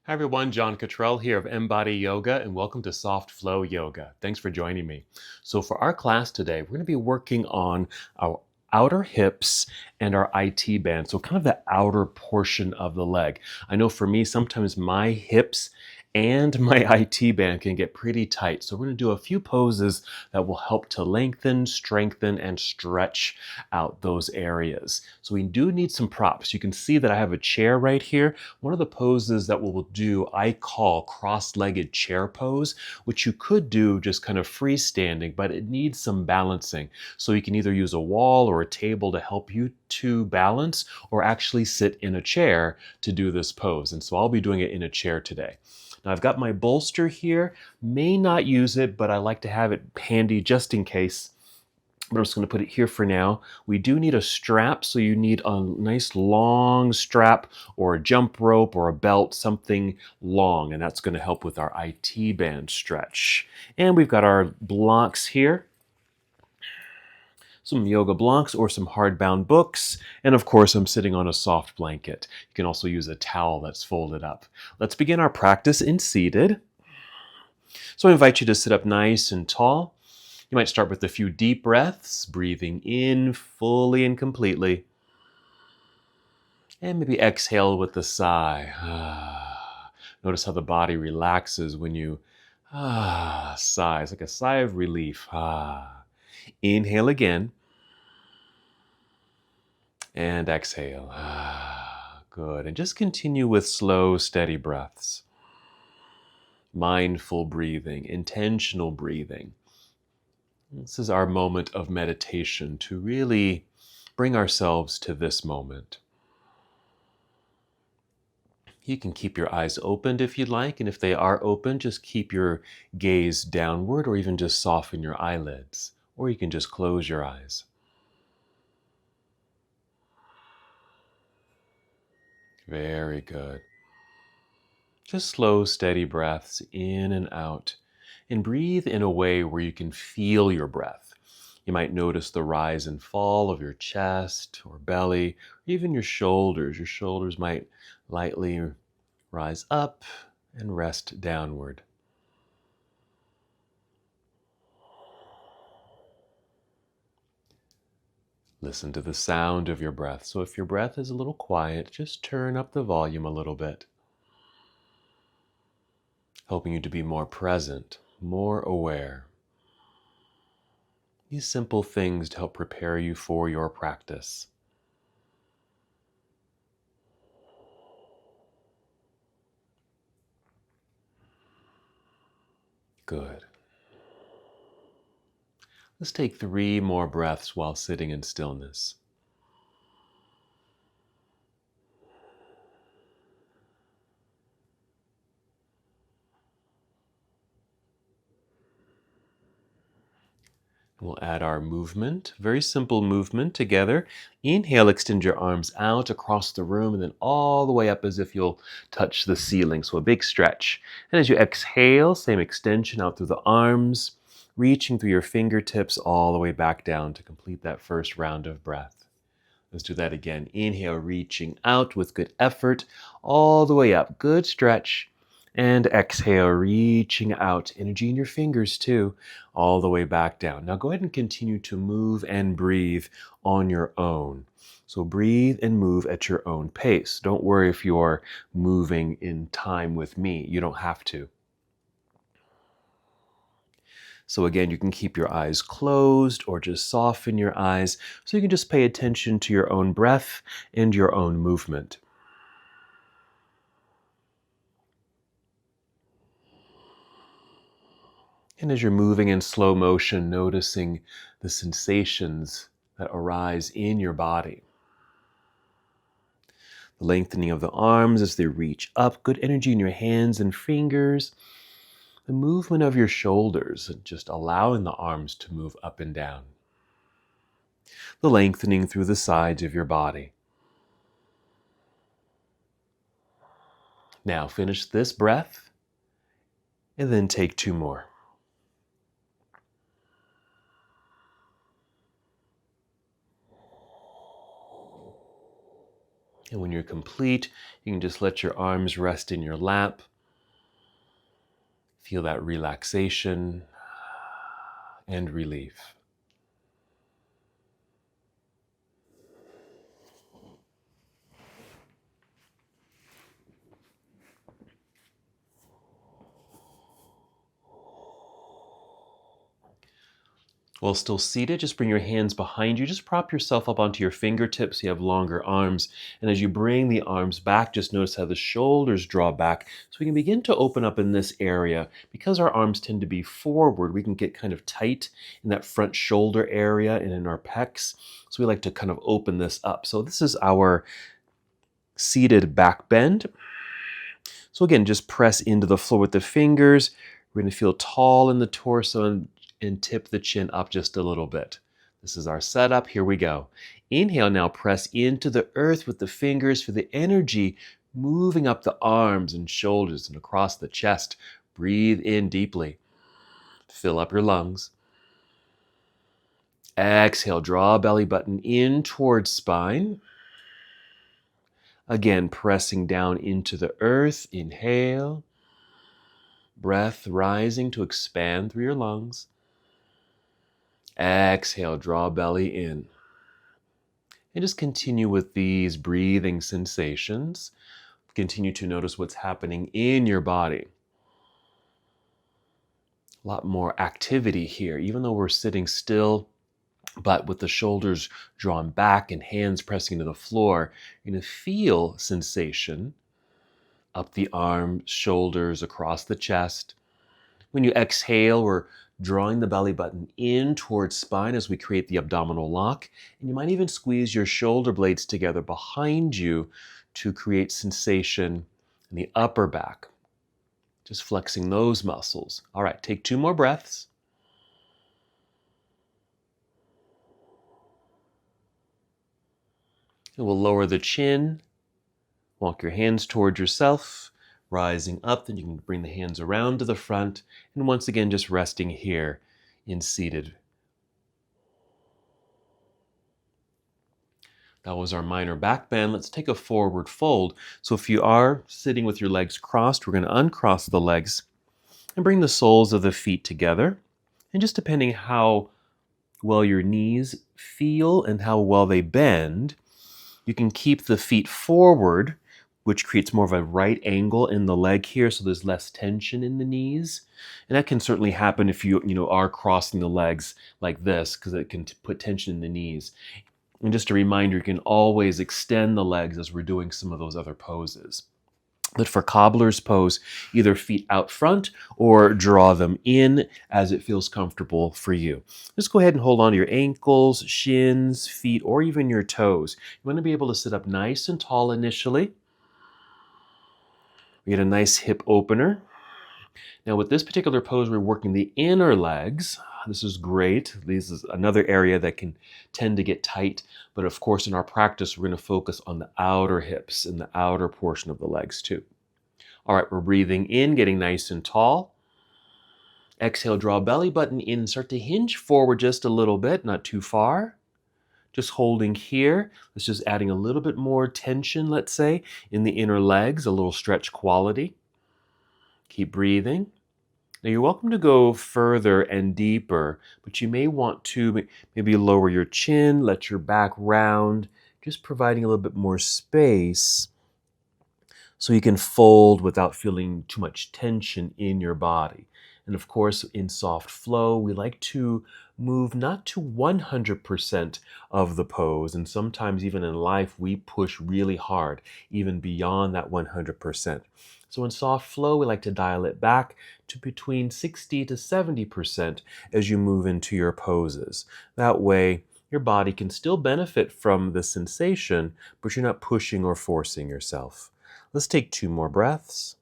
Hi everyone, John Cottrell here of MBODY Yoga, and welcome to Soft Flow Yoga. Thanks for joining me. So for our class today, we're going to be working on our outer hips and our IT band, so kind of the outer portion of the leg. I know for me, sometimes my hips and my IT band can get pretty tight. So we're going to do a few poses that will help to lengthen, strengthen, and stretch out those areas. So we do need some props. You can see that I have a chair right here. One of the poses that we'll do, I call cross-legged chair pose, which you could do just kind of freestanding, but it needs some balancing. So you can either use a wall or a table to help you to balance, or actually sit in a chair to do this pose. And so I'll be doing it in a chair today. Now I've got my bolster here, may not use it, but I like to have it handy just in case. But I'm just going to put it here for now. We do need a strap, so you need a nice long strap or a jump rope or a belt, something long, and that's going to help with our IT band stretch. And we've got our blocks here, some yoga blocks or some hardbound books, and of course I'm sitting on a soft blanket. You can also use a towel that's folded up. Let's begin our practice in seated. So I invite you to sit up nice and tall. You might start with a few deep breaths, breathing in fully and completely. And maybe exhale with a sigh. Notice how the body relaxes when you sigh. It's like a sigh of relief. Inhale again. And exhale. Good. And just continue with slow, steady breaths. Mindful breathing, intentional breathing. This is our moment of meditation to really bring ourselves to this moment. You can keep your eyes opened if you'd like, and if they are open, just keep your gaze downward or even just soften your eyelids, or you can just close your eyes. Very good. Just slow, steady breaths in and out, and breathe in a way where you can feel your breath. You might notice the rise and fall of your chest or belly, or even your shoulders. Your shoulders might lightly rise up and rest downward. Listen to the sound of your breath. So if your breath is a little quiet, just turn up the volume a little bit, helping you to be more present, more aware. These simple things to help prepare you for your practice. Good. Let's take 3 more breaths while sitting in stillness. We'll add our movement, very simple movement together. Inhale, extend your arms out across the room and then all the way up as if you'll touch the ceiling. So a big stretch. And as you exhale, same extension out through the arms, reaching through your fingertips all the way back down to complete that first round of breath. Let's do that again. Inhale, reaching out with good effort, all the way up. Good stretch. And exhale, reaching out. Energy in your fingers too, all the way back down. Now go ahead and continue to move and breathe on your own. So breathe and move at your own pace. Don't worry if you're moving in time with me. You don't have to. So again, you can keep your eyes closed or just soften your eyes so you can just pay attention to your own breath and your own movement. And as you're moving in slow motion, noticing the sensations that arise in your body. The lengthening of the arms as they reach up, good energy in your hands and fingers. The movement of your shoulders, just allowing the arms to move up and down. The lengthening through the sides of your body. Now finish this breath and then take 2 more. And when you're complete, you can just let your arms rest in your lap. Feel that relaxation and relief. While still seated, just bring your hands behind you. Just prop yourself up onto your fingertips so you have longer arms. And as you bring the arms back, just notice how the shoulders draw back. So we can begin to open up in this area. Because our arms tend to be forward, we can get kind of tight in that front shoulder area and in our pecs. So we like to kind of open this up. So this is our seated back bend. So again, just press into the floor with the fingers. We're going to feel tall in the torso and tip the chin up just a little bit. This is our setup. Here we go. Inhale, now press into the earth with the fingers for the energy moving up the arms and shoulders and across the chest. Breathe in deeply. Fill up your lungs. Exhale, draw belly button in towards spine. Again, pressing down into the earth. Inhale. Breath rising to expand through your lungs. Exhale, draw belly in. And just continue with these breathing sensations. Continue to notice what's happening in your body. A lot more activity here, even though we're sitting still, but with the shoulders drawn back and hands pressing into the floor, you're going to feel sensation up the arms, shoulders, across the chest. When you exhale, we're drawing the belly button in towards spine as we create the abdominal lock. And you might even squeeze your shoulder blades together behind you to create sensation in the upper back. Just flexing those muscles. All right, take 2 more breaths. And we'll lower the chin. Walk your hands towards yourself. Rising up, then you can bring the hands around to the front. And once again, just resting here in seated. That was our minor back bend. Let's take a forward fold. So if you are sitting with your legs crossed, we're going to uncross the legs and bring the soles of the feet together. And just depending how well your knees feel and how well they bend, you can keep the feet forward, which creates more of a right angle in the leg here, so there's less tension in the knees. And that can certainly happen if you are crossing the legs like this, because it can put tension in the knees. And just a reminder, you can always extend the legs as we're doing some of those other poses. But for cobbler's pose, either feet out front or draw them in as it feels comfortable for you. Just go ahead and hold on to your ankles, shins, feet, or even your toes. You want to be able to sit up nice and tall initially. We get a nice hip opener. Now with this particular pose, we're working the inner legs. This is great. This is another area that can tend to get tight. But of course, in our practice, we're going to focus on the outer hips and the outer portion of the legs too. All right, we're breathing in, getting nice and tall. Exhale, draw belly button in, start to hinge forward just a little bit, not too far. Just holding here. Let's just adding a little bit more tension, let's say, in the inner legs, a little stretch quality. Keep breathing. Now you're welcome to go further and deeper, but you may want to maybe lower your chin, let your back round, just providing a little bit more space so you can fold without feeling too much tension in your body. And of course, in soft flow, we like to move not to 100% of the pose, and sometimes even in life, we push really hard, even beyond that 100%. So in soft flow, we like to dial it back to between 60 to 70% as you move into your poses. That way, your body can still benefit from the sensation, but you're not pushing or forcing yourself. Let's take 2 more breaths.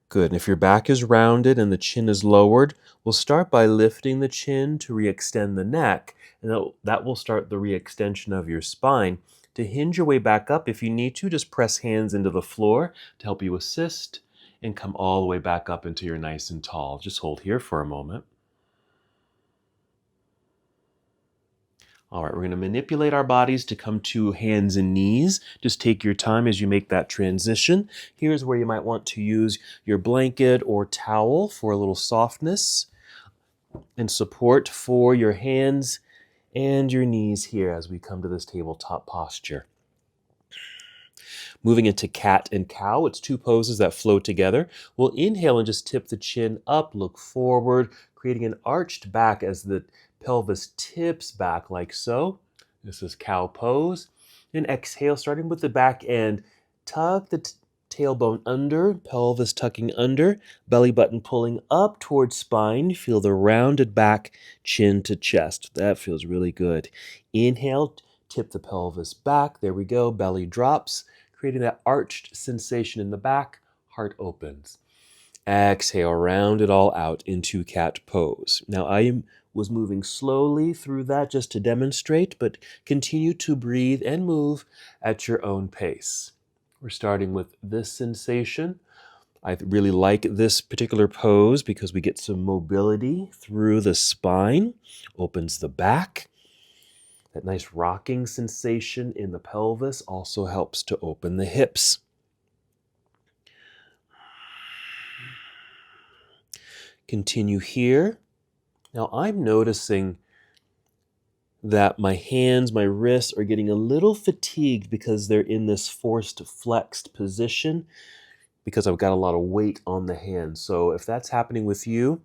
Good. And if your back is rounded and the chin is lowered, we'll start by lifting the chin to re-extend the neck, and that will start the re-extension of your spine. To hinge your way back up, if you need to, just press hands into the floor to help you assist. and come all the way back up until you're nice and tall. Just hold here for a moment. All right, we're going to manipulate our bodies to come to hands and knees. Just take your time as you make that transition. Here's where you might want to use your blanket or towel for a little softness and support for your hands and your knees here as we come to this tabletop posture. Moving into cat and cow, it's two poses that flow together. We'll inhale and just tip the chin up, look forward, creating an arched back as the pelvis tips back like so. This is cow pose. And exhale, starting with the back end. Tuck the tailbone under, pelvis tucking under, belly button pulling up towards spine. Feel the rounded back, chin to chest. That feels really good. Inhale, tip the pelvis back. There we go. Belly drops, creating that arched sensation in the back. Heart opens. Exhale, round it all out into cat pose. Now I was moving slowly through that just to demonstrate, but continue to breathe and move at your own pace. We're starting with this sensation. I really like this particular pose because we get some mobility through the spine, opens the back. That nice rocking sensation in the pelvis also helps to open the hips. Continue here. Now I'm noticing that my hands, my wrists are getting a little fatigued because they're in this forced flexed position because I've got a lot of weight on the hands. So if that's happening with you,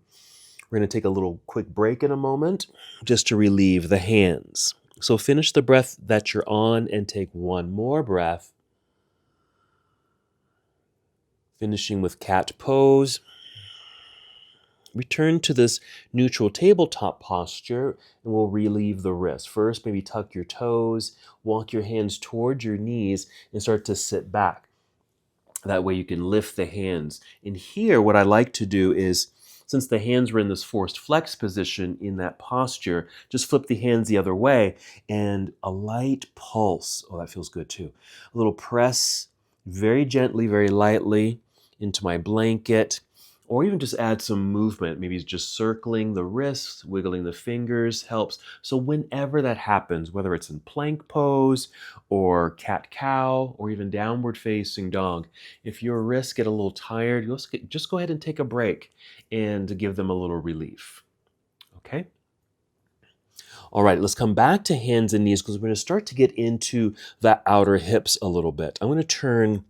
we're going to take a little quick break in a moment just to relieve the hands. So finish the breath that you're on and take one more breath. Finishing with cat pose. Return to this neutral tabletop posture and we'll relieve the wrist. First, maybe tuck your toes, walk your hands towards your knees and start to sit back. That way you can lift the hands. And here, what I like to do is, since the hands were in this forced flex position in that posture, just flip the hands the other way and a light pulse. Oh, that feels good too. A little press very gently, very lightly into my blanket. Or even just add some movement, maybe just circling the wrists, wiggling the fingers helps. So whenever that happens, whether it's in plank pose or cat-cow or even downward facing dog, if your wrists get a little tired, just go ahead and take a break and give them a little relief. Okay? All right, let's come back to hands and knees because we're going to start to get into the outer hips a little bit. I'm going to turn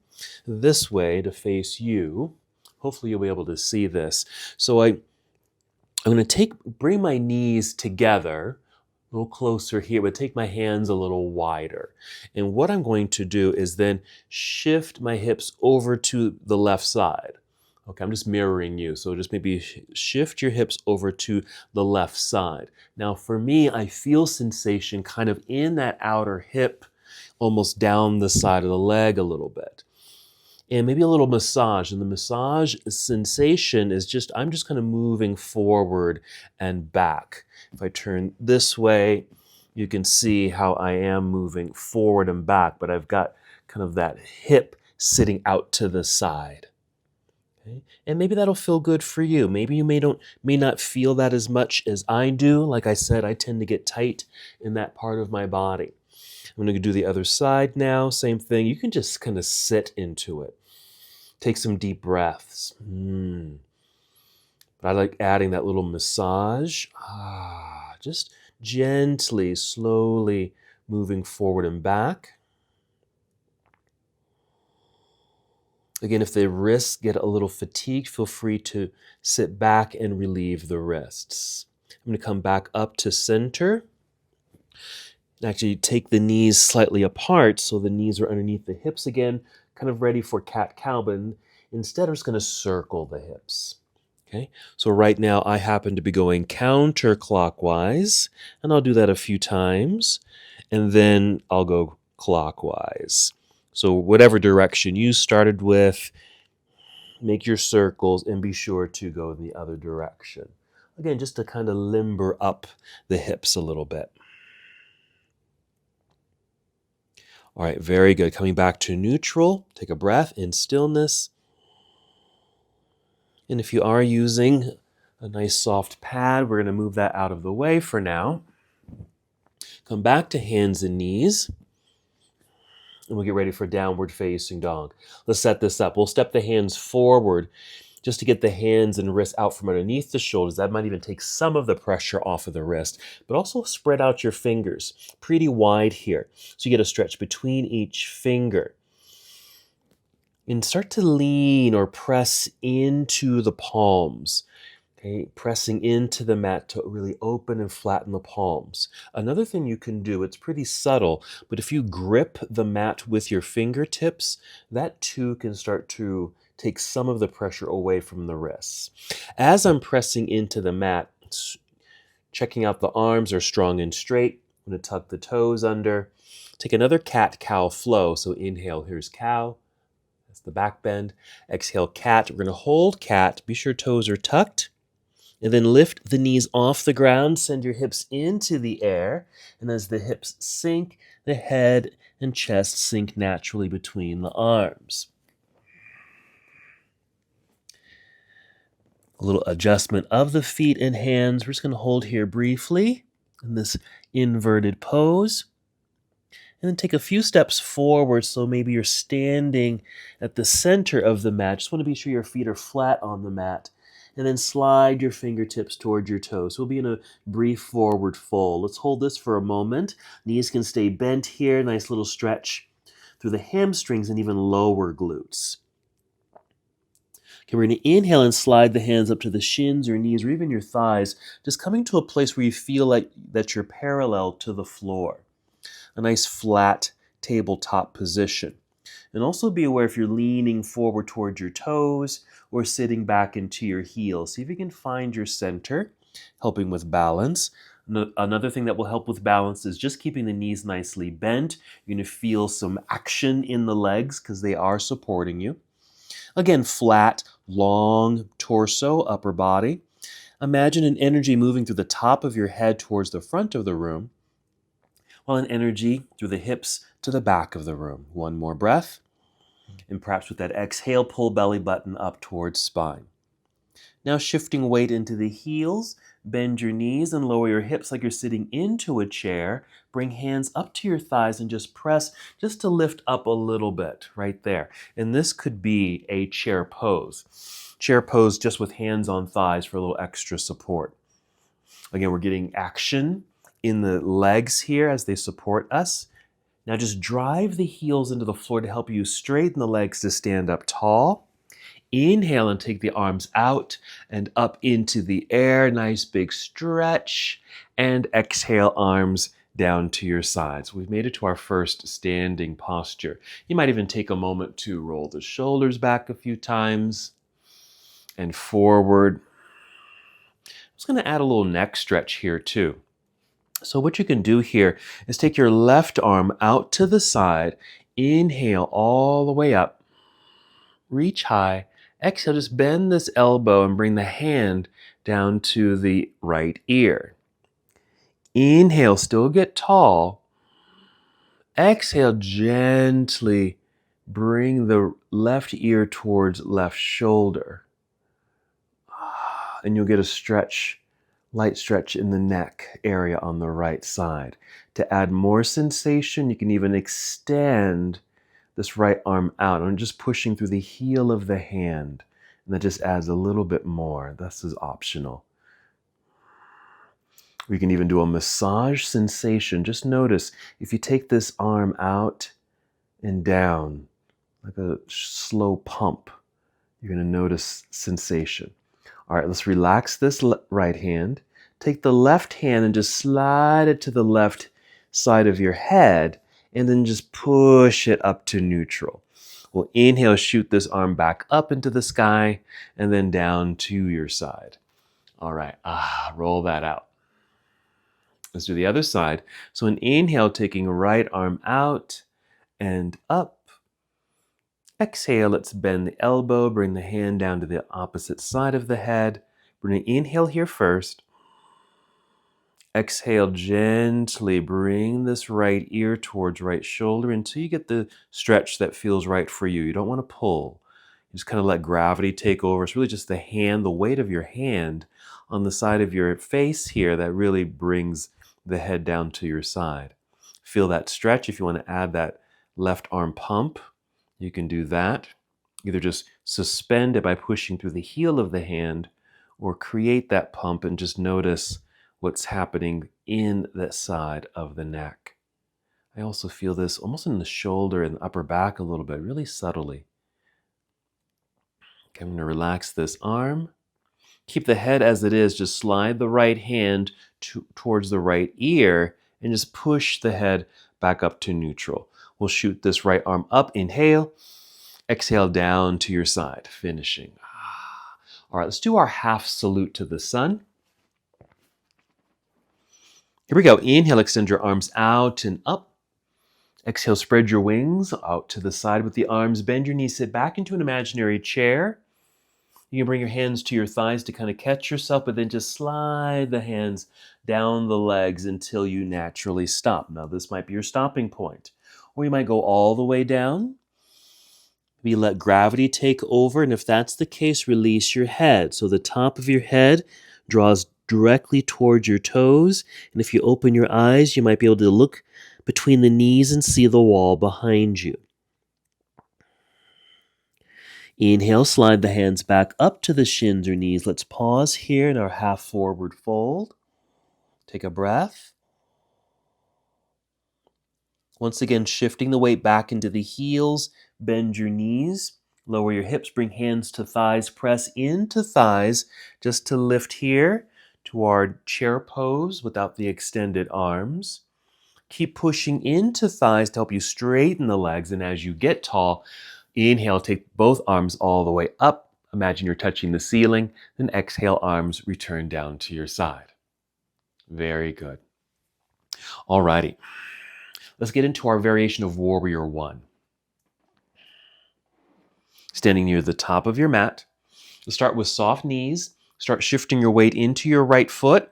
this way to face you. Hopefully you'll be able to see this. So I'm going to bring my knees together, a little closer here, but take my hands a little wider. And what I'm going to do is then shift my hips over to the left side. Okay, I'm just mirroring you. So just maybe shift your hips over to the left side. Now for me, I feel sensation kind of in that outer hip, almost down the side of the leg a little bit. And maybe a little massage. And the massage sensation is I'm just kind of moving forward and back. If I turn this way, you can see how I am moving forward and back, but I've got kind of that hip sitting out to the side. Okay? And maybe that'll feel good for you. Maybe you may not feel that as much as I do. Like I said, I tend to get tight in that part of my body. I'm going to do the other side now. Same thing. You can just kind of sit into it. Take some deep breaths. But I like adding that little massage. Just gently, slowly moving forward and back. Again, if the wrists get a little fatigued, feel free to sit back and relieve the wrists. I'm going to come back up to center. Actually, take the knees slightly apart so the knees are underneath the hips again, kind of ready for cat-cow, but instead I'm just going to circle the hips. Okay, so right now I happen to be going counterclockwise, and I'll do that a few times, and then I'll go clockwise. So whatever direction you started with, make your circles and be sure to go the other direction. Again, just to kind of limber up the hips a little bit. All right, very good. Coming back to neutral, take a breath in stillness. And if you are using a nice soft pad, we're going to move that out of the way for now. Come back to hands and knees, and we'll get ready for downward facing dog. Let's set this up. We'll step the hands forward just to get the hands and wrists out from underneath the shoulders. That might even take some of the pressure off of the wrist, but also spread out your fingers pretty wide here. So you get a stretch between each finger. And start to lean or press into the palms. Okay, pressing into the mat to really open and flatten the palms. Another thing you can do, it's pretty subtle, but if you grip the mat with your fingertips, that too can start to take some of the pressure away from the wrists. As I'm pressing into the mat, checking out the arms are strong and straight. I'm going to tuck the toes under. Take another cat-cow flow. So inhale, here's cow. That's the back bend. Exhale, cat. We're going to hold cat. Be sure toes are tucked. And then lift the knees off the ground. Send your hips into the air. And as the hips sink, the head and chest sink naturally between the arms. A little adjustment of the feet and hands. We're just going to hold here briefly in this inverted pose. And then take a few steps forward, so maybe you're standing at the center of the mat. Just want to be sure your feet are flat on the mat. And then slide your fingertips toward your toes. We'll be in a brief forward fold. Let's hold this for a moment. Knees can stay bent here. Nice little stretch through the hamstrings and even lower glutes. Okay, we're going to inhale and slide the hands up to the shins or knees or even your thighs, just coming to a place where you feel like that you're parallel to the floor. A nice flat tabletop position. And also be aware if you're leaning forward towards your toes or sitting back into your heels. See if you can find your center, helping with balance. Another thing that will help with balance is just keeping the knees nicely bent. You're going to feel some action in the legs because they are supporting you. Again, flat, long torso, upper body. Imagine an energy moving through the top of your head towards the front of the room, while an energy through the hips to the back of the room. One more breath. And perhaps with that exhale, pull belly button up towards spine. Now shifting weight into the heels, bend your knees and lower your hips like you're sitting into a chair. Bring hands up to your thighs and just press just to lift up a little bit right there. And this could be a chair pose. Chair pose just with hands on thighs for a little extra support. Again, we're getting action in the legs here as they support us. Now just drive the heels into the floor to help you straighten the legs to stand up tall. Inhale and take the arms out and up into the air. Nice big stretch. And exhale, arms down to your sides. We've made it to our first standing posture. You might even take a moment to roll the shoulders back a few times and forward. I'm just going to add a little neck stretch here too. So what you can do here is take your left arm out to the side, inhale all the way up, reach high, exhale, just bend this elbow and bring the hand down to the right ear. Inhale, still get tall. Exhale, gently bring the left ear towards left shoulder. And you'll get a stretch, light stretch in the neck area on the right side. To add more sensation, you can even extend this right arm out. I'm just pushing through the heel of the hand, and that just adds a little bit more. This is optional. We can even do a massage sensation. Just notice if you take this arm out and down, like a slow pump, you're going to notice sensation. All right, let's relax this right hand. Take the left hand and just slide it to the left side of your head, and then just push it up to neutral. We'll inhale, shoot this arm back up into the sky, and then down to your side. All right, roll that out. Let's do the other side. So an inhale, taking right arm out and up. Exhale, let's bend the elbow, bring the hand down to the opposite side of the head. We're going to inhale here first. Exhale, gently bring this right ear towards right shoulder until you get the stretch that feels right for you. You don't want to pull. You just kind of let gravity take over. It's really just the hand, the weight of your hand on the side of your face here that really brings the head down to your side. Feel that stretch. If you want to add that left arm pump, you can do that. Either just suspend it by pushing through the heel of the hand, or create that pump and just notice what's happening in that side of the neck. I also feel this almost in the shoulder and the upper back a little bit, really subtly. Okay, I'm going to relax this arm. Keep the head as it is. Just slide the right hand towards the right ear and just push the head back up to neutral. We'll shoot this right arm up. Inhale. Exhale down to your side, finishing. All right, let's do our half salute to the sun. Here we go. Inhale, extend your arms out and up. Exhale, spread your wings out to the side with the arms. Bend your knees, sit back into an imaginary chair. You can bring your hands to your thighs to kind of catch yourself, but then just slide the hands down the legs until you naturally stop. Now, this might be your stopping point. Or you might go all the way down. Maybe let gravity take over, and if that's the case, release your head. So the top of your head draws directly towards your toes, and if you open your eyes, you might be able to look between the knees and see the wall behind you. Inhale, slide the hands back up to the shins or knees. Let's pause here in our half forward fold. Take a breath. Once again, shifting the weight back into the heels, bend your knees, lower your hips, bring hands to thighs, press into thighs just to lift here to our chair pose without the extended arms. Keep pushing into thighs to help you straighten the legs, and as you get tall, inhale, take both arms all the way up. Imagine you're touching the ceiling. Then exhale, arms return down to your side. Very good. All righty. Let's get into our variation of Warrior One. Standing near the top of your mat. Let's start with soft knees. Start shifting your weight into your right foot.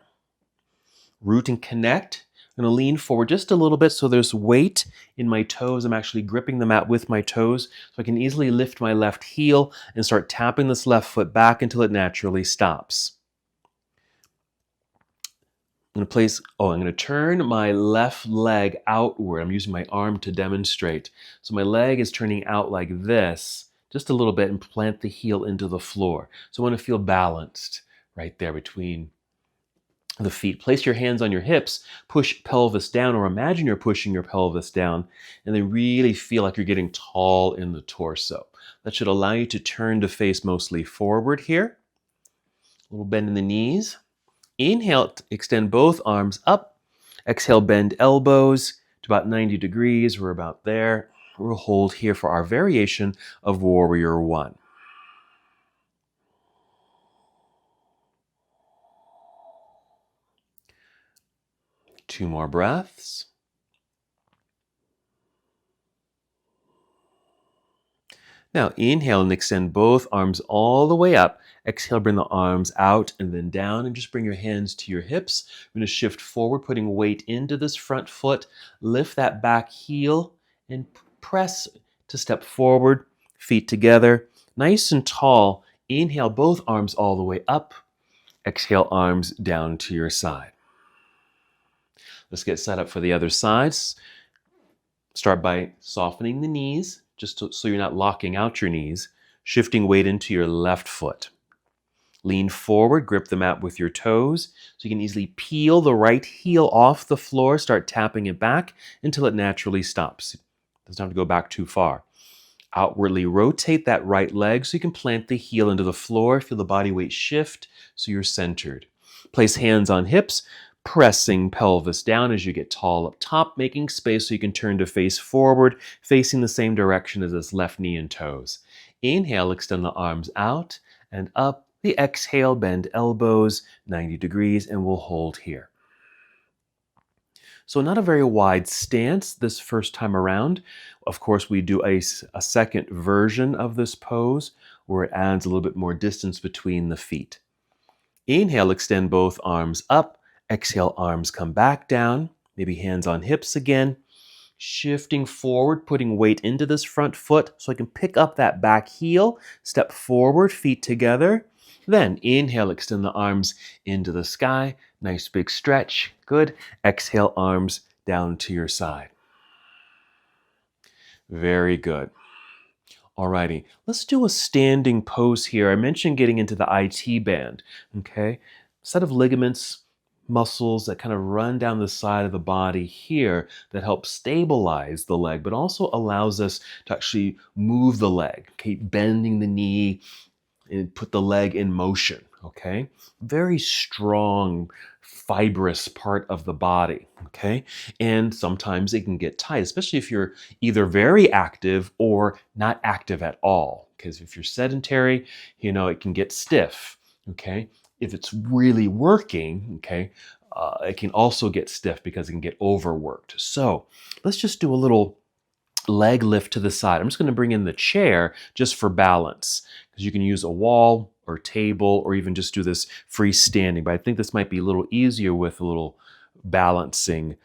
Root and connect. I'm going to lean forward just a little bit so there's weight in my toes. I'm actually gripping the mat with my toes so I can easily lift my left heel and start tapping this left foot back until it naturally stops. I'm going to turn my left leg outward. I'm using my arm to demonstrate. So my leg is turning out like this, just a little bit, and plant the heel into the floor. So I want to feel balanced right there between the feet. Place your hands on your hips, push pelvis down, or imagine you're pushing your pelvis down, and then really feel like you're getting tall in the torso. That should allow you to turn to face mostly forward here. A little bend in the knees. Inhale, extend both arms up. Exhale, bend elbows to about 90 degrees. We're about there. We'll hold here for our variation of Warrior One. Two more breaths. Now inhale and extend both arms all the way up. Exhale, bring the arms out and then down, and just bring your hands to your hips. We're going to shift forward, putting weight into this front foot. Lift that back heel and press to step forward, feet together, nice and tall. Inhale, both arms all the way up. Exhale, arms down to your side. Let's get set up for the other sides. Start by softening the knees, so you're not locking out your knees. Shifting weight into your left foot. Lean forward, grip the mat with your toes, so you can easily peel the right heel off the floor. Start tapping it back until it naturally stops. It doesn't have to go back too far. Outwardly rotate that right leg so you can plant the heel into the floor. Feel the body weight shift so you're centered. Place hands on hips, pressing pelvis down as you get tall up top, making space so you can turn to face forward, facing the same direction as this left knee and toes. Inhale, extend the arms out and up. The exhale, bend elbows 90 degrees, and we'll hold here. So not a very wide stance this first time around. Of course, we do a second version of this pose where it adds a little bit more distance between the feet. Inhale, extend both arms up. Exhale, arms come back down. Maybe hands on hips again. Shifting forward, putting weight into this front foot so I can pick up that back heel. Step forward, feet together. Then inhale, extend the arms into the sky. Nice big stretch. Good. Exhale, arms down to your side. Very good. Alrighty, let's do a standing pose here. I mentioned getting into the IT band, okay? Set of ligaments, muscles that kind of run down the side of the body here that help stabilize the leg, but also allows us to actually move the leg, okay? Bending the knee and put the leg in motion, okay? Very strong, fibrous part of the body, okay? And sometimes it can get tight, especially if you're either very active or not active at all. Because if you're sedentary, it can get stiff, okay? If it's really working, okay, it can also get stiff because it can get overworked. So let's just do a little leg lift to the side. I'm just going to bring in the chair just for balance, because you can use a wall or table or even just do this freestanding. But I think this might be a little easier with a little balancing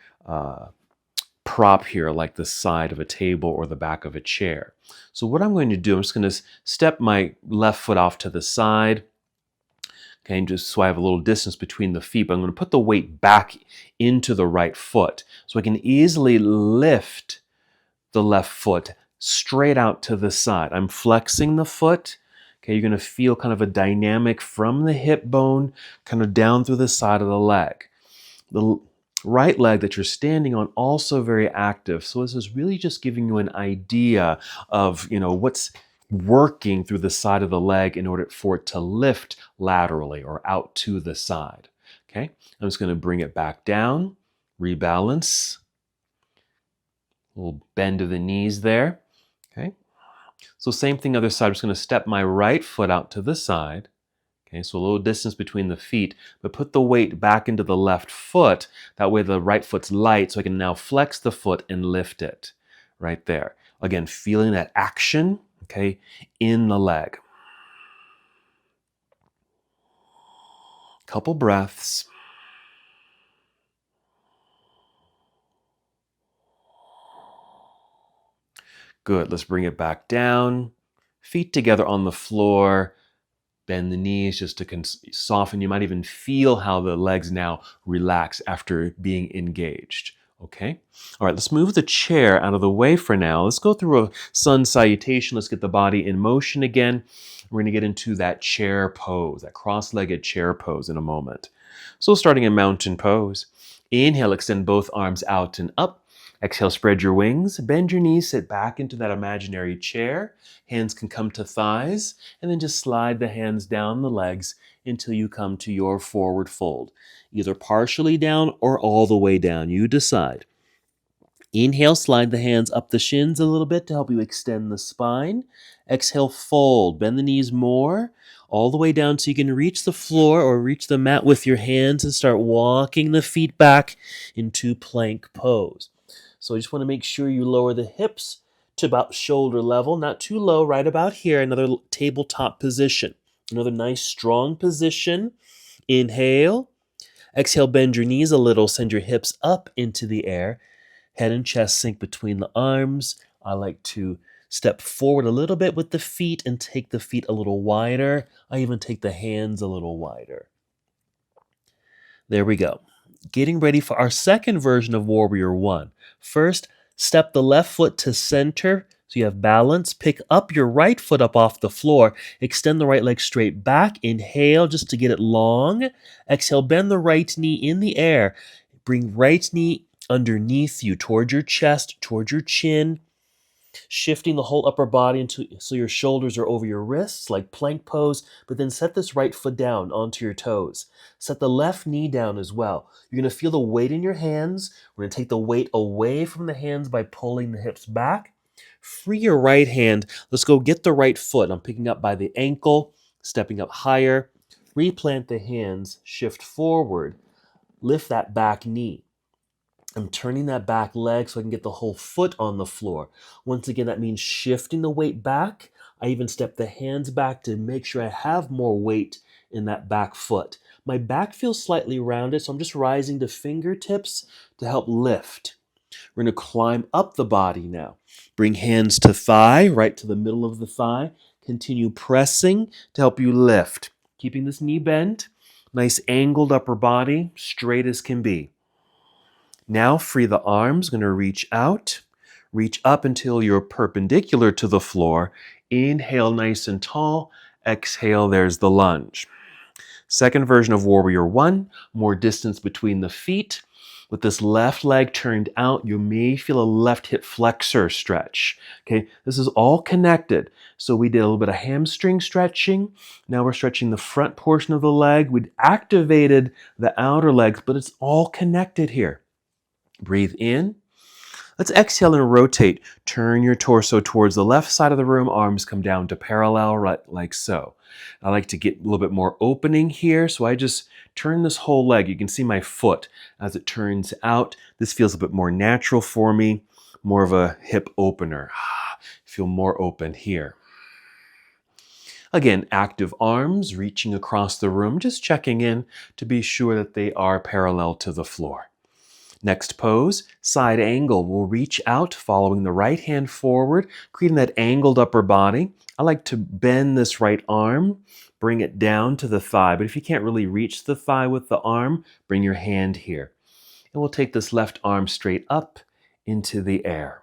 prop here, like the side of a table or the back of a chair. So what I'm going to do, I'm just going to step my left foot off to the side. Okay, and just so I have a little distance between the feet, but I'm going to put the weight back into the right foot so I can easily lift the left foot straight out to the side. I'm flexing the foot. Okay, you're going to feel kind of a dynamic from the hip bone kind of down through the side of the leg. The right leg that you're standing on also very active. So this is really just giving you an idea of, what's working through the side of the leg in order for it to lift laterally or out to the side. Okay, I'm just going to bring it back down, rebalance. A little bend of the knees there. Okay. So same thing other side. I'm just going to step my right foot out to the side. Okay, so a little distance between the feet, but put the weight back into the left foot. That way the right foot's light, so I can now flex the foot and lift it right there. Again, feeling that action, okay, in the leg. Couple breaths. Good, let's bring it back down. Feet together on the floor. Bend the knees just to soften. You might even feel how the legs now relax after being engaged. Okay? All right, let's move the chair out of the way for now. Let's go through a sun salutation. Let's get the body in motion again. We're going to get into that chair pose, that cross-legged chair pose in a moment. So starting in mountain pose. Inhale, extend both arms out and up. Exhale, spread your wings, bend your knees, sit back into that imaginary chair. Hands can come to thighs, and then just slide the hands down the legs until you come to your forward fold. Either partially down or all the way down. You decide. Inhale, slide the hands up the shins a little bit to help you extend the spine. Exhale, fold. Bend the knees more, all the way down so you can reach the floor or reach the mat with your hands and start walking the feet back into plank pose. So I just want to make sure you lower the hips to about shoulder level, not too low, right about here. Another tabletop position. Another nice strong position. Inhale. Exhale, bend your knees a little, send your hips up into the air. Head and chest sink between the arms. I like to step forward a little bit with the feet and take the feet a little wider. I even take the hands a little wider. There we go. Getting ready for our second version of Warrior One. First, step the left foot to center so you have balance. Pick up your right foot up off the floor. Extend the right leg straight back. Inhale just to get it long. Exhale, bend the right knee in the air. Bring right knee underneath you, towards your chest, towards your chin. Shifting the whole upper body so your shoulders are over your wrists, like plank pose, but then set this right foot down onto your toes. Set the left knee down as well. You're going to feel the weight in your hands. We're going to take the weight away from the hands by pulling the hips back. Free your right hand. Let's go get the right foot. I'm picking up by the ankle, stepping up higher. Replant the hands, shift forward, lift that back knee. I'm turning that back leg so I can get the whole foot on the floor. Once again, that means shifting the weight back. I even step the hands back to make sure I have more weight in that back foot. My back feels slightly rounded, so I'm just rising to fingertips to help lift. We're going to climb up the body now. Bring hands to thigh, right to the middle of the thigh. Continue pressing to help you lift. Keeping this knee bent. Nice angled upper body, straight as can be. Now free the arms, going to reach out. Reach up until you're perpendicular to the floor. Inhale nice and tall. Exhale, there's the lunge. Second version of Warrior One, more distance between the feet. With this left leg turned out, you may feel a left hip flexor stretch. Okay, this is all connected. So we did a little bit of hamstring stretching. Now we're stretching the front portion of the leg. We activated the outer legs, but it's all connected here. Breathe in. Let's exhale and rotate. Turn your torso towards the left side of the room. Arms come down to parallel, right, like so. I like to get a little bit more opening here, so I just turn this whole leg. You can see my foot as it turns out. This feels a bit more natural for me, more of a hip opener. Feel more open here. Again, active arms reaching across the room, just checking in to be sure that they are parallel to the floor. Next pose, side angle. We'll reach out, following the right hand forward, creating that angled upper body. I like to bend this right arm, bring it down to the thigh. But if you can't really reach the thigh with the arm, bring your hand here. And we'll take this left arm straight up into the air.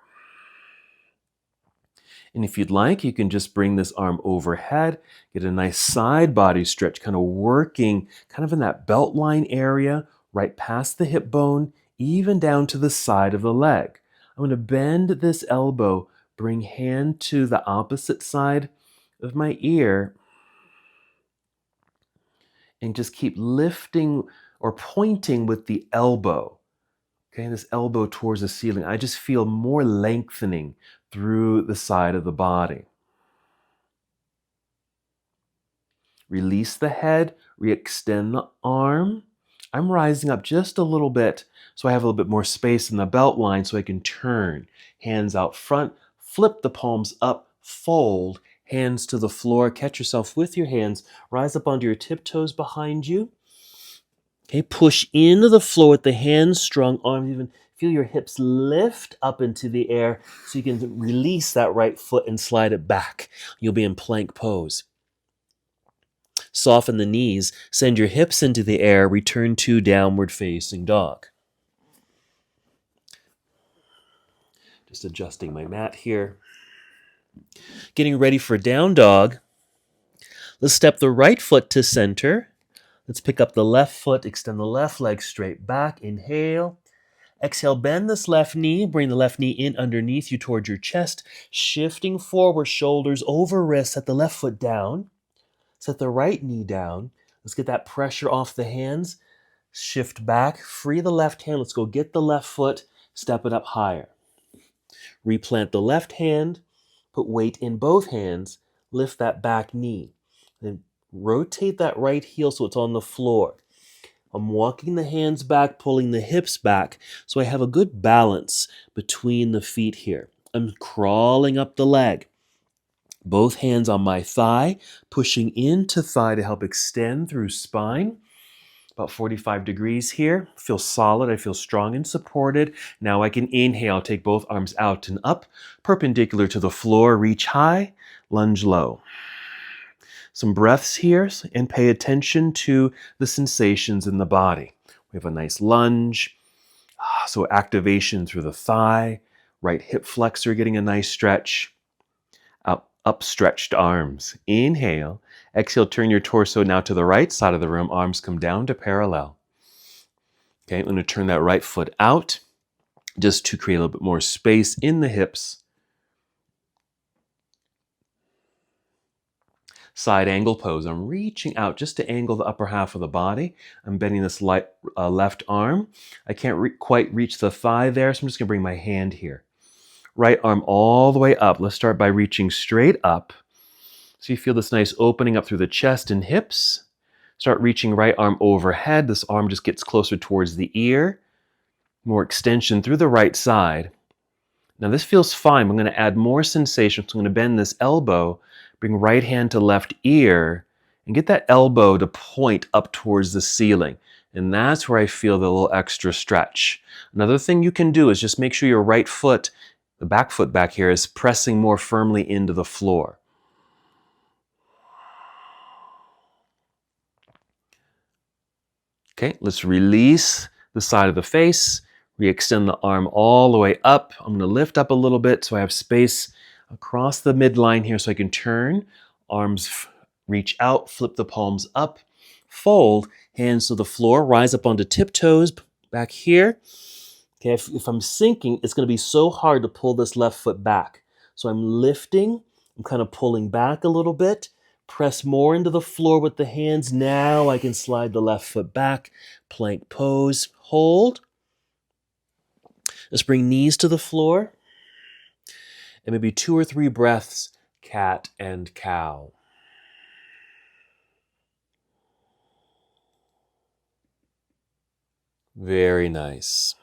And if you'd like, you can just bring this arm overhead, get a nice side body stretch, kind of working kind of in that belt line area, right past the hip bone, even down to the side of the leg. I'm going to bend this elbow, bring hand to the opposite side of my ear, and just keep lifting or pointing with the elbow. Okay, this elbow towards the ceiling. I just feel more lengthening through the side of the body. Release the head, re-extend the arm. I'm rising up just a little bit so I have a little bit more space in the belt line so I can turn. Hands out front, flip the palms up, fold, hands to the floor. Catch yourself with your hands. Rise up onto your tiptoes behind you. Okay, push into the floor with the hands strong, arms even. Feel your hips lift up into the air so you can release that right foot and slide it back. You'll be in plank pose. Soften the knees, send your hips into the air, return to downward facing dog. Just adjusting my mat here. Getting ready for down dog. Let's step the right foot to center. Let's pick up the left foot, extend the left leg straight back. Inhale. Exhale, bend this left knee. Bring the left knee in underneath you towards your chest. Shifting forward, shoulders over wrists. Set the left foot down. Set the right knee down. Let's get that pressure off the hands. Shift back. Free the left hand. Let's go get the left foot. Step it up higher. Replant the left hand. Put weight in both hands. Lift that back knee. Then rotate that right heel so it's on the floor. I'm walking the hands back, pulling the hips back, so I have a good balance between the feet here. I'm crawling up the leg. Both hands on my thigh, pushing into thigh to help extend through spine. About 45 degrees here. Feel solid. I feel strong and supported. Now I can inhale, take both arms out and up, perpendicular to the floor, reach high, lunge low. Some breaths here, and pay attention to the sensations in the body. We have a nice lunge, so activation through the thigh, right hip flexor getting a nice stretch, up stretched arms. Inhale, exhale, turn your torso now to the right side of the room, arms come down to parallel. Okay, I'm going to turn that right foot out just to create a little bit more space in the hips. Side angle pose. I'm reaching out just to angle the upper half of the body. I'm bending this left arm. I can't quite reach the thigh there, so I'm just going to bring my hand here. Right arm all the way up. Let's start by reaching straight up. So you feel this nice opening up through the chest and hips. Start reaching right arm overhead. This arm just gets closer towards the ear. More extension through the right side. Now this feels fine. I'm going to add more sensation. So I'm going to bend this elbow, bring right hand to left ear, and get that elbow to point up towards the ceiling. And that's where I feel the little extra stretch. Another thing you can do is just make sure your right foot, the back foot back here, is pressing more firmly into the floor. Okay, let's release the side of the face, re-extend the arm all the way up. I'm going to lift up a little bit so I have space across the midline here so I can turn. Arms reach out, flip the palms up, fold, hands to the floor, rise up onto tiptoes back here. Okay, if I'm sinking, it's going to be so hard to pull this left foot back. So I'm lifting, I'm kind of pulling back a little bit, press more into the floor with the hands. Now I can slide the left foot back, plank pose, hold. Let's bring knees to the floor. And maybe 2 or 3 breaths, cat and cow. Very nice.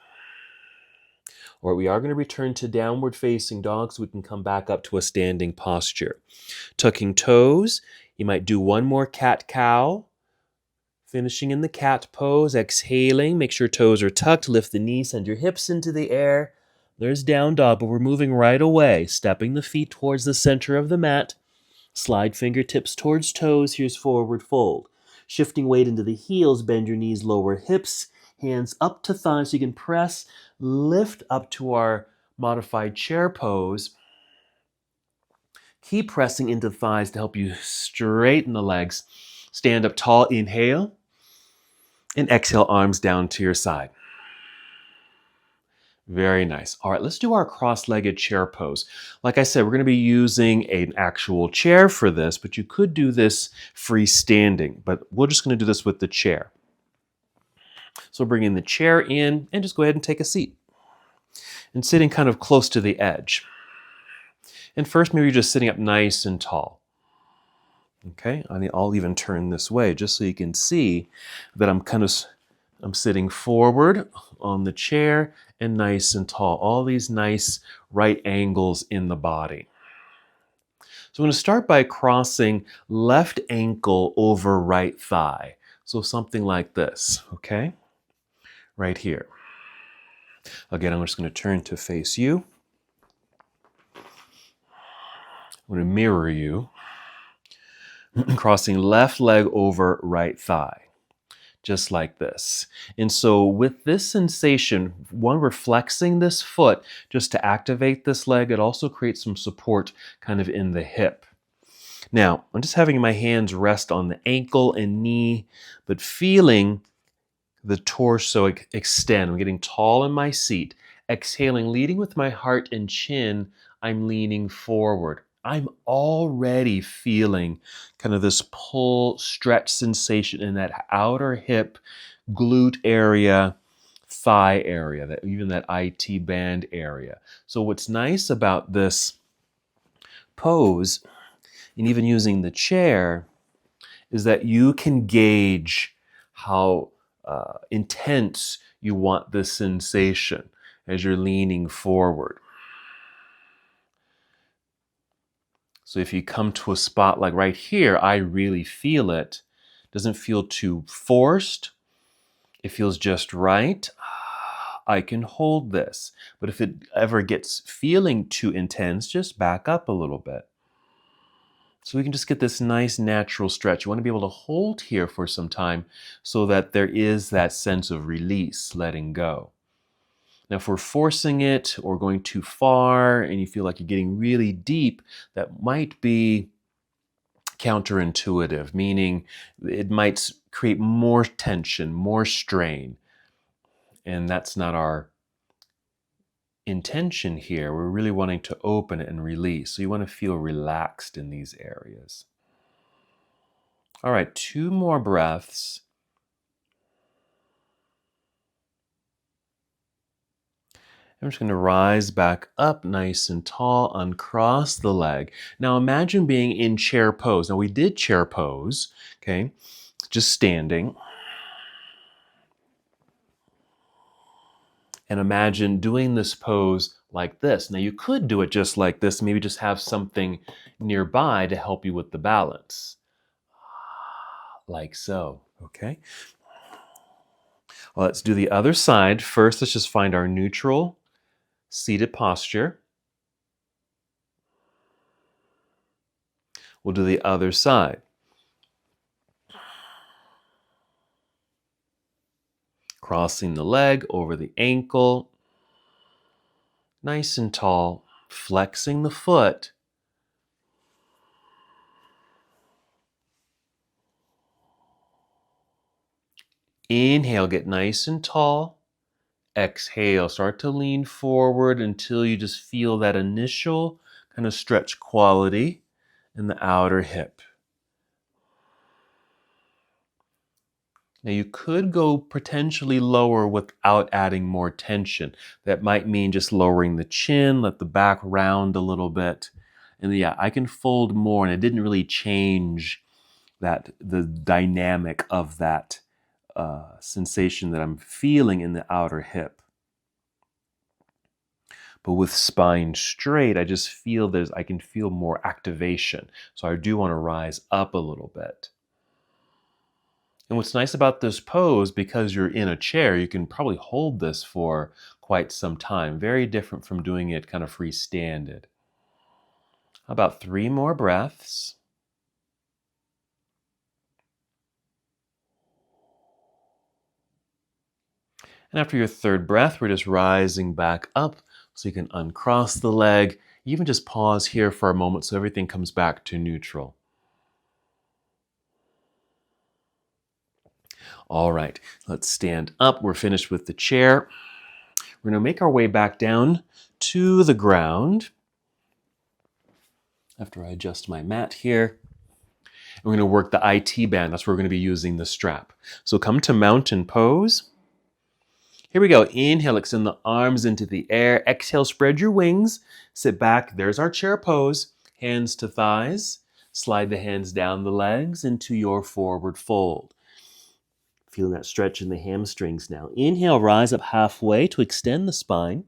All right, we are going to return to downward facing dog so we can come back up to a standing posture. Tucking toes, you might do one more cat-cow. Finishing in the cat pose, exhaling, make sure toes are tucked, lift the knees, send your hips into the air. There's down dog, but we're moving right away, stepping the feet towards the center of the mat. Slide fingertips towards toes, here's forward fold. Shifting weight into the heels, bend your knees, lower hips, hands up to thighs so you can press, lift up to our modified chair pose. Keep pressing into thighs to help you straighten the legs. Stand up tall, inhale, and exhale, arms down to your side. Very nice. All right, let's do our cross-legged chair pose. Like I said, we're going to be using an actual chair for this, but you could do this freestanding, but we're just going to do this with the chair. So bringing the chair in and just go ahead and take a seat. And sitting kind of close to the edge. And first, maybe you're just sitting up nice and tall. Okay, I'll even turn this way just so you can see that I'm sitting forward on the chair and nice and tall. All these nice right angles in the body. So I'm going to start by crossing left ankle over right thigh. So something like this, okay? Right here. Again, I'm just going to turn to face you. I'm going to mirror you. Crossing left leg over right thigh. Just like this. And so with this sensation, one, we're flexing this foot just to activate this leg. It also creates some support kind of in the hip. Now, I'm just having my hands rest on the ankle and knee, but feeling the torso extend. I'm getting tall in my seat. Exhaling, leading with my heart and chin, I'm leaning forward. I'm already feeling kind of this pull, stretch sensation in that outer hip, glute area, thigh area, even that IT band area. So what's nice about this pose, and even using the chair, is that you can gauge how intense you want this sensation as you're leaning forward. So if you come to a spot like right here, I really feel it. Doesn't feel too forced. It feels just right. I can hold this. But if it ever gets feeling too intense, just back up a little bit. So we can just get this nice natural stretch. You want to be able to hold here for some time so that there is that sense of release, letting go. Now, if we're forcing it or going too far and you feel like you're getting really deep, that might be counterintuitive, meaning it might create more tension, more strain. And that's not our intention here. We're really wanting to open it and release. So you want to feel relaxed in these areas. All right, 2 more breaths. I'm just going to rise back up nice and tall, uncross the leg. Now imagine being in chair pose. Now we did chair pose, okay? Just standing. And imagine doing this pose like this. Now you could do it just like this, maybe just have something nearby to help you with the balance. Like so, okay? Well, let's do the other side. First, let's just find our neutral seated posture. We'll do the other side. Crossing the leg over the ankle. Nice and tall. Flexing the foot. Inhale, get nice and tall. Exhale, start to lean forward until you just feel that initial kind of stretch quality in the outer hip. Now you could go potentially lower without adding more tension. That might mean just lowering the chin, let the back round a little bit. And yeah, I can fold more, and it didn't really change the dynamic of that sensation that I'm feeling in the outer hip. But with spine straight, I just feel I can feel more activation. So I do want to rise up a little bit. And what's nice about this pose, because you're in a chair, you can probably hold this for quite some time. Very different from doing it kind of freestanded. How about 3 more breaths? And after your third breath, we're just rising back up so you can uncross the leg. Even just pause here for a moment so everything comes back to neutral. All right, let's stand up. We're finished with the chair. We're going to make our way back down to the ground. After I adjust my mat here, we're going to work the IT band. That's where we're going to be using the strap. So come to mountain pose. Here we go. Inhale, extend the arms into the air. Exhale, spread your wings. Sit back. There's our chair pose. Hands to thighs. Slide the hands down the legs into your forward fold. Feeling that stretch in the hamstrings now. Inhale, rise up halfway to extend the spine.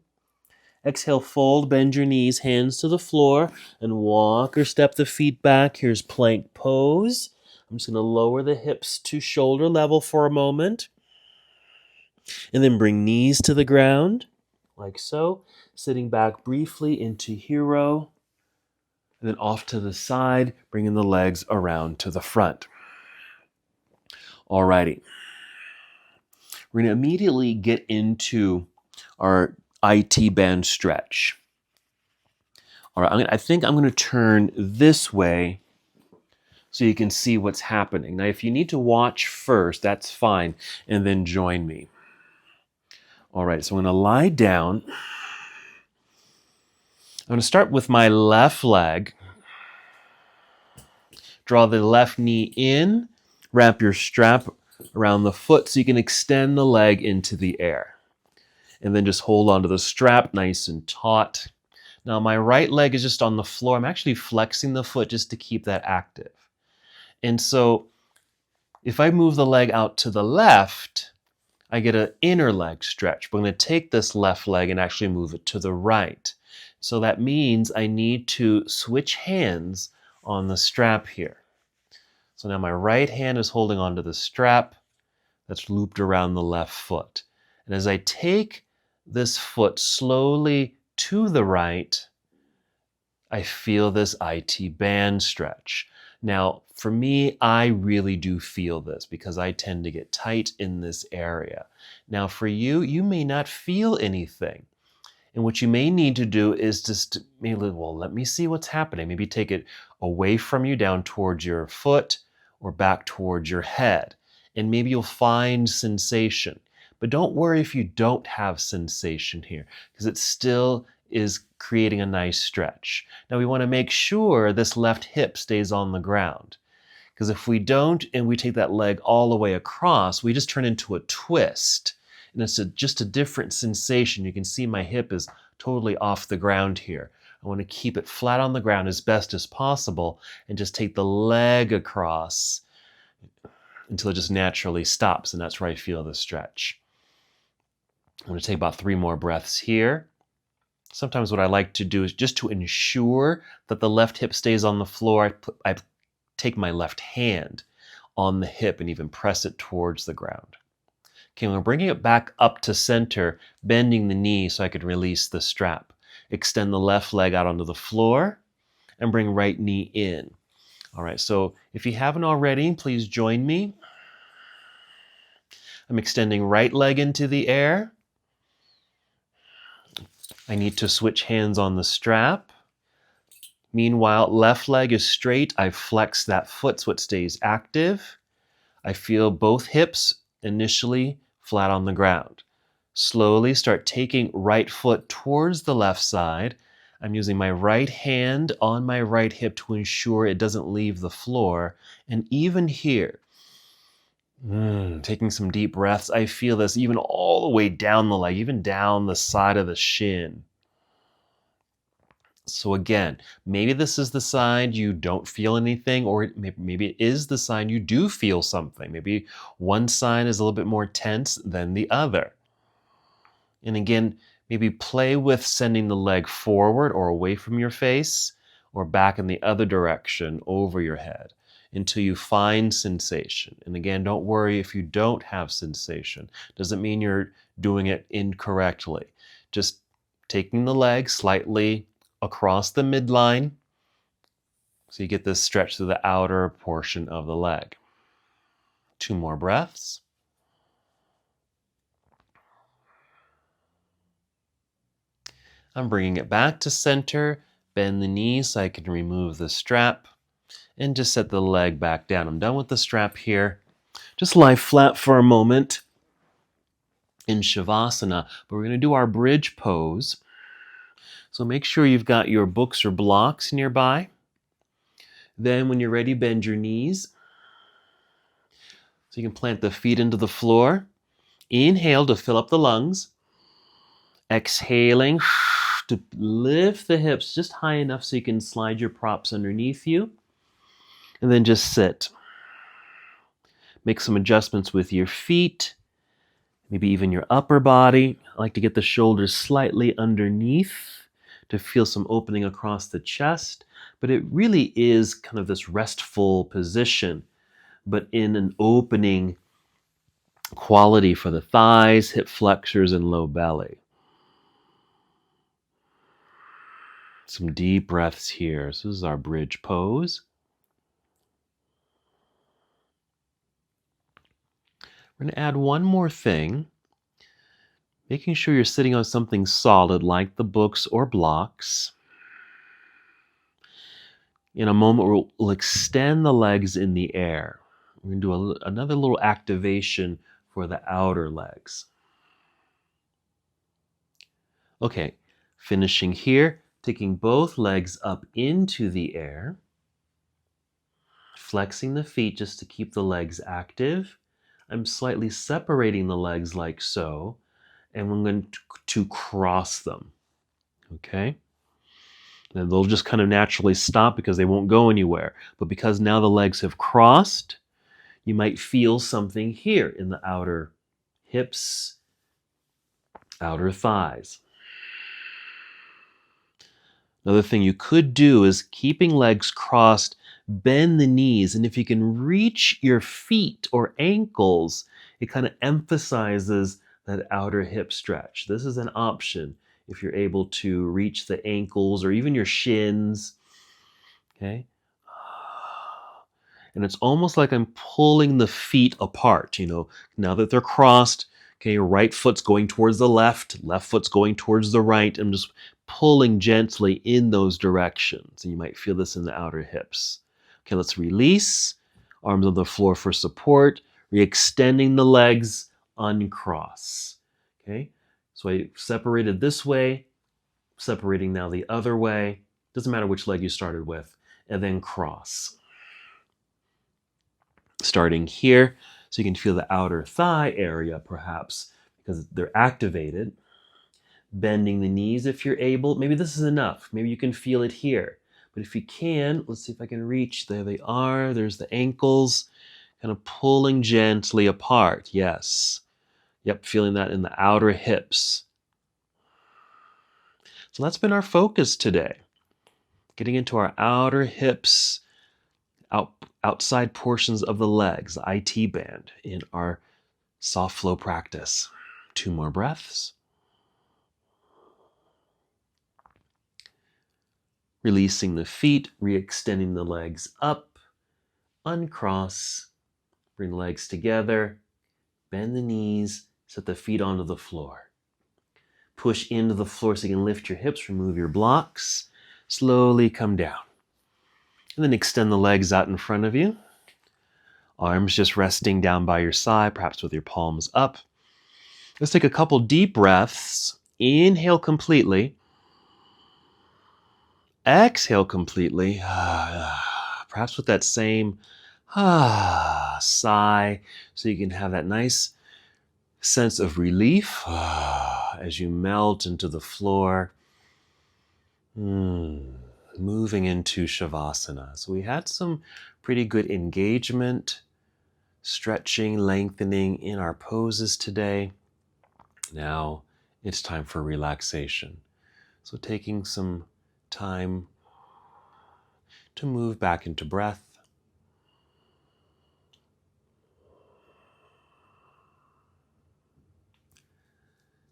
Exhale, fold, bend your knees, hands to the floor, and walk or step the feet back. Here's plank pose. I'm just going to lower the hips to shoulder level for a moment. And then bring knees to the ground, like so. Sitting back briefly into hero. And then off to the side, bringing the legs around to the front. Alrighty. We're going to immediately get into our IT band stretch. All right, I think I'm going to turn this way so you can see what's happening. Now, if you need to watch first, that's fine, and then join me. All right, so I'm going to lie down. I'm going to start with my left leg. Draw the left knee in, wrap your strap around the foot so you can extend the leg into the air. And then just hold onto the strap nice and taut. Now my right leg is just on the floor. I'm actually flexing the foot just to keep that active. And so if I move the leg out to the left, I get an inner leg stretch. But I'm going to take this left leg and actually move it to the right. So that means I need to switch hands on the strap here. So now my right hand is holding onto the strap that's looped around the left foot. And as I take this foot slowly to the right, I feel this IT band stretch. Now, for me, I really do feel this because I tend to get tight in this area. Now, for you, you may not feel anything. And what you may need to do is just maybe, well, let me see what's happening. Maybe take it away from you down towards your foot or back towards your head. And maybe you'll find sensation. But don't worry if you don't have sensation here, because it still is creating a nice stretch. Now we want to make sure this left hip stays on the ground, because if we don't and we take that leg all the way across, we just turn into a twist. And it's just a different sensation. You can see my hip is totally off the ground here. I want to keep it flat on the ground as best as possible and just take the leg across until it just naturally stops, and that's where I feel the stretch. I'm going to take about 3 more breaths here. Sometimes what I like to do is just to ensure that the left hip stays on the floor, I take my left hand on the hip and even press it towards the ground. Okay, we're bringing it back up to center, bending the knee so I could release the strap. Extend the left leg out onto the floor and bring right knee in. All right, so if you haven't already, please join me. I'm extending right leg into the air. I need to switch hands on the strap. Meanwhile, left leg is straight. I flex that foot so it stays active. I feel both hips initially flat on the ground. Slowly start taking right foot towards the left side. I'm using my right hand on my right hip to ensure it doesn't leave the floor. And even here, taking some deep breaths, I feel this even all the way down the leg, even down the side of the shin. So again, maybe this is the side you don't feel anything, or maybe it is the side you do feel something. Maybe one side is a little bit more tense than the other. And again, maybe play with sending the leg forward or away from your face, or back in the other direction over your head until you find sensation. And again, don't worry if you don't have sensation. Doesn't mean you're doing it incorrectly. Just taking the leg slightly across the midline so you get this stretch through the outer portion of the leg. 2 more breaths. I'm bringing it back to center, bend the knee so I can remove the strap, and just set the leg back down. I'm done with the strap here. Just lie flat for a moment in Shavasana, but we're going to do our bridge pose. So make sure you've got your books or blocks nearby. Then when you're ready, bend your knees. So you can plant the feet into the floor. Inhale to fill up the lungs. Exhaling to lift the hips just high enough so you can slide your props underneath you. And then just sit. Make some adjustments with your feet, maybe even your upper body. I like to get the shoulders slightly underneath to feel some opening across the chest. But it really is kind of this restful position, but in an opening quality for the thighs, hip flexors, and low belly. Some deep breaths here. So this is our bridge pose. We're going to add one more thing, making sure you're sitting on something solid like the books or blocks. In a moment, we'll extend the legs in the air. We're going to do another little activation for the outer legs. Okay, finishing here, taking both legs up into the air, flexing the feet just to keep the legs active. I'm slightly separating the legs like so, and I'm going to cross them. Okay? And they'll just kind of naturally stop because they won't go anywhere. But because now the legs have crossed, you might feel something here in the outer hips, outer thighs. Another thing you could do is keeping legs crossed, bend the knees, and if you can reach your feet or ankles, it kind of emphasizes that outer hip stretch. This is an option if you're able to reach the ankles or even your shins. Okay? And it's almost like I'm pulling the feet apart, now that they're crossed. Okay, your right foot's going towards the left foot's going towards the right. I'm just pulling gently in those directions. And you might feel this in the outer hips. Okay, let's release. Arms on the floor for support. Re-extending the legs, uncross. Okay, so I separated this way, separating now the other way. Doesn't matter which leg you started with. And then cross. Starting here, so you can feel the outer thigh area perhaps because they're activated. Bending the knees if you're able. Maybe this is enough. Maybe you can feel it here. But if you can, let's see if I can reach. There they are. There's the ankles. Kind of pulling gently apart. Yes. Yep, feeling that in the outer hips. So that's been our focus today. Getting into our outer hips, outside portions of the legs, the IT band, in our soft flow practice. 2 more breaths. Releasing the feet, re-extending the legs up, uncross, bring the legs together, bend the knees, set the feet onto the floor. Push into the floor so you can lift your hips, remove your blocks, slowly come down. And then extend the legs out in front of you. Arms just resting down by your side, perhaps with your palms up. Let's take a couple deep breaths. Inhale completely. Exhale completely. Perhaps with that same sigh, so you can have that nice sense of relief as you melt into the floor. Moving into Shavasana. So we had some pretty good engagement, stretching, lengthening in our poses today. Now it's time for relaxation. So taking some time to move back into breath.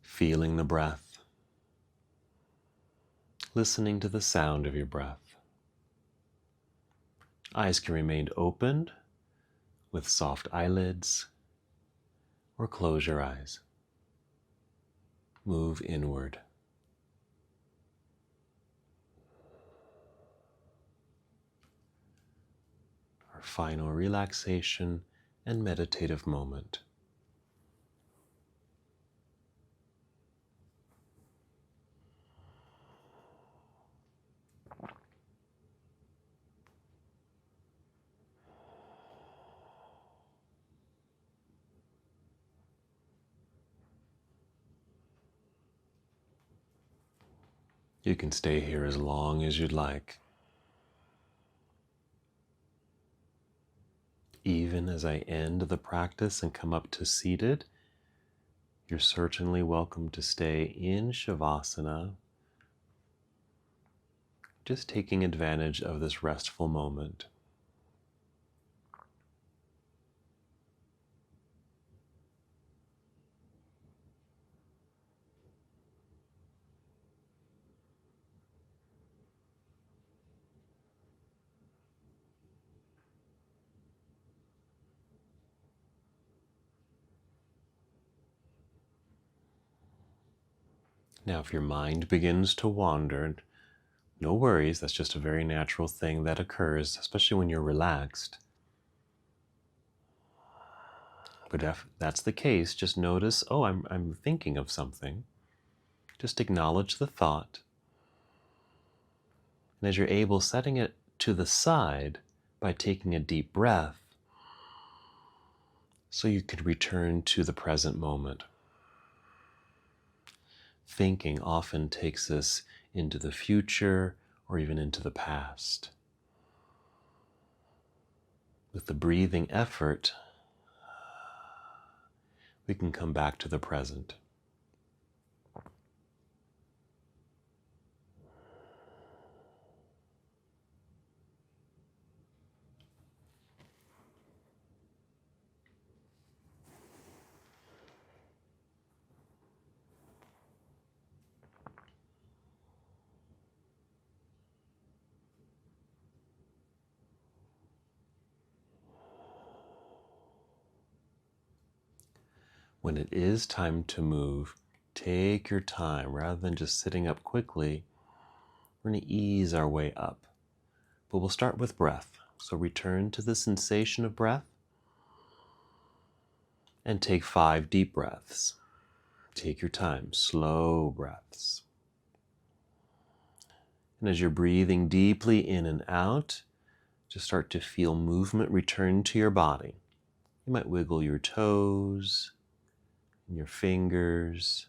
Feeling the breath. Listening to the sound of your breath. Eyes can remain opened with soft eyelids, or close your eyes. Move inward. Our final relaxation and meditative moment. You can stay here as long as you'd like. Even as I end the practice and come up to seated, you're certainly welcome to stay in Shavasana, just taking advantage of this restful moment. Now, if your mind begins to wander, no worries, that's just a very natural thing that occurs, especially when you're relaxed. But if that's the case, just notice, I'm thinking of something. Just acknowledge the thought. And as you're able, setting it to the side by taking a deep breath so you can return to the present moment. Thinking often takes us into the future or even into the past. With the breathing effort, we can come back to the present. When it is time to move, take your time. Rather than just sitting up quickly, we're going to ease our way up. But we'll start with breath. So return to the sensation of breath and take 5 deep breaths. Take your time, slow breaths. And as you're breathing deeply in and out, just start to feel movement return to your body. You might wiggle your toes and your fingers,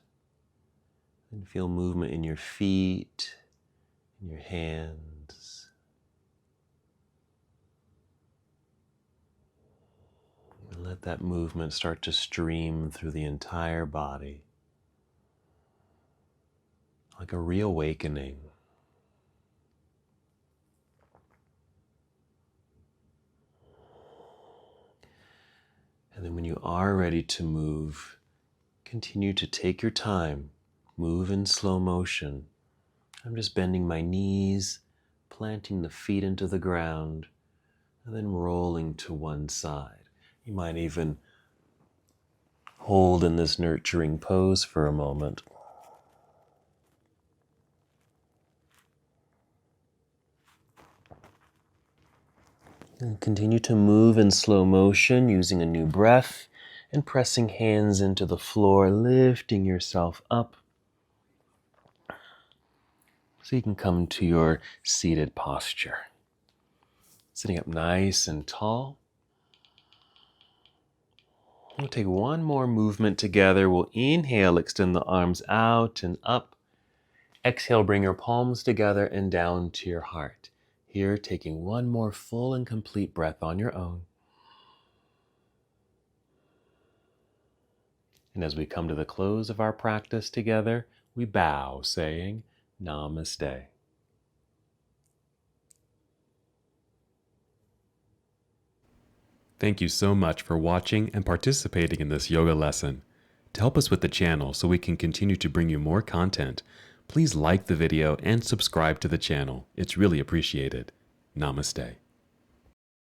and feel movement in your feet, in your hands. And let that movement start to stream through the entire body, like a reawakening. And then when you you are ready to move, continue to take your time. Move in slow motion. I'm just bending my knees, planting the feet into the ground, and then rolling to one side. You might even hold in this nurturing pose for a moment. And continue to move in slow motion using a new breath and pressing hands into the floor, lifting yourself up so you can come to your seated posture. Sitting up nice and tall. We'll take one more movement together. We'll inhale, extend the arms out and up. Exhale, bring your palms together and down to your heart. Here, taking one more full and complete breath on your own. And as we come to the close of our practice together, we bow, saying, Namaste. Thank you so much for watching and participating in this yoga lesson. To help us with the channel so we can continue to bring you more content, please like the video and subscribe to the channel. It's really appreciated. Namaste.